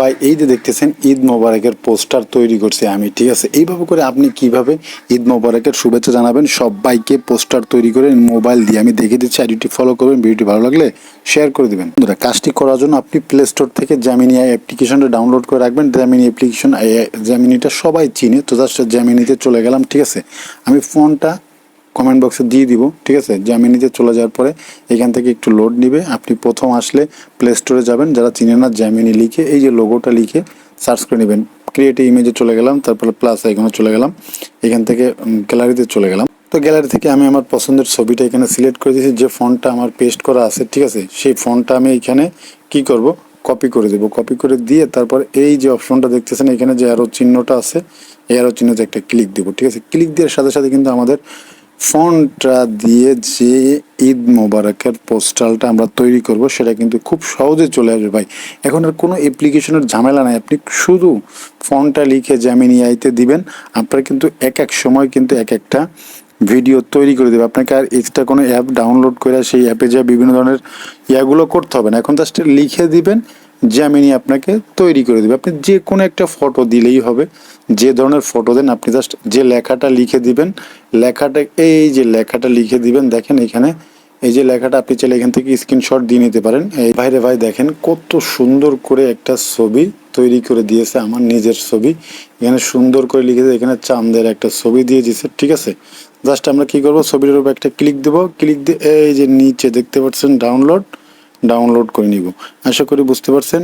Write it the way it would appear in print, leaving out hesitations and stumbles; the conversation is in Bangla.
ভাই এই যে দেখতেছেন ঈদ মোবারকের পোস্টার তৈরি করছি আমি, ঠিক আছে। এইভাবে করে আপনি কিভাবে ঈদ মোবারকের শুভেচ্ছা জানাবেন সবাইকে পোস্টার তৈরি করে মোবাইল দিয়ে আমি দেখিয়ে দিচ্ছি। আইডিটি ফলো করবেন, ভিডিওটি ভালো লাগলে শেয়ার করে দিবেন। বন্ধুরা, কাজটি করার জন্য আপনি প্লে স্টোর থেকে জ্যামিনি অ্যাপ্লিকেশনটা ডাউনলোড করে রাখবেন। জ্যামিনি অ্যাপ্লিকেশন, জ্যামিনিটা সবাই চিনে, তো জাস্ট জ্যামিনিতে চলে গেলাম, ঠিক আছে। আমি ফোনটা কমেন্ট বক্সে দিয়ে দিব, ঠিক আছে। জ্যামিনিতে চলে যাওয়ার পরে এখান থেকে একটু লোড নিবে। আপনি প্রথম আসলে প্লে স্টোরে যাবেন, যারা চিনে না জ্যামিনি লিখে এই যে লোগোটা লিখে সার্চ করে নেবেন। ক্রিয়েট ইমেজে চলে গেলাম, তারপরে প্লাস আইকনে চলে গেলাম, এখান থেকে গ্যালারিতে চলে গেলাম। তো গ্যালারি থেকে আমি আমার পছন্দের ছবিটা এখানে সিলেক্ট করে দিয়েছি। যে ফন্টটা আমার পেস্ট করা আছে, ঠিক আছে, সেই ফন্টটা আমি এখানে কি করব, কপি করে দেবো। কপি করে দিয়ে তারপর এই যে অপশনটা দেখতেছেন এখানে যে অ্যারো চিহ্নটা আছে, এই অ্যারো চিহ্নতে একটা ক্লিক দেবো, ঠিক আছে। ক্লিক দেওয়ার সাথে সাথে কিন্তু আমাদের ফন্টটা দিয়ে যে ঈদ মোবারকের পোস্টালটা আমরা তৈরি করব সেটা কিন্তু খুব সহজে চলে আসবে ভাই। এখন আর কোনো অ্যাপ্লিকেশনের ঝামেলা নাই, আপনি শুধু ফন্টটা লিখে জ্যামিনি আইতে দিবেন, আপনার কিন্তু এক এক সময় কিন্তু এক একটা ভিডিও তৈরি করে দেবে। আপনাকে আর এক্সট্রা কোনো অ্যাপ ডাউনলোড করে সেই অ্যাপে যা বিভিন্ন ধরনের ইয়াগুলো করতে হবে না। এখন জাস্ট লিখে দিবেন, জ্যামিনি আপনাকে তৈরি করে দেবে। আপনি যে কোনো একটা ফটো দিলেই হবে, যে ধরনের ফটো দেন আপনি জাস্ট যে লেখাটা লিখে দিবেন, লেখাটা এই যে লেখাটা লিখে দিবেন, দেখেন এখানে এই যে লেখাটা আপনি চাইলে এখান থেকে স্ক্রিনশট দিয়ে নিতে পারেন। এই ভাইরে ভাই দেখেন কত সুন্দর করে একটা ছবি তৈরি করে দিয়েছে, আমার নিজের ছবি। এখানে সুন্দর করে লিখেছে, এখানে চাঁদের একটা ছবি দিয়ে দিয়েছে, ঠিক আছে। জাস্ট আমরা কি করব, ছবিটার উপর একটা ক্লিক দেবো। ক্লিক দিয়ে এই যে নিচে দেখতে পাচ্ছেন ডাউনলোড করে নিব। আশা করি বুঝতে পারছেন।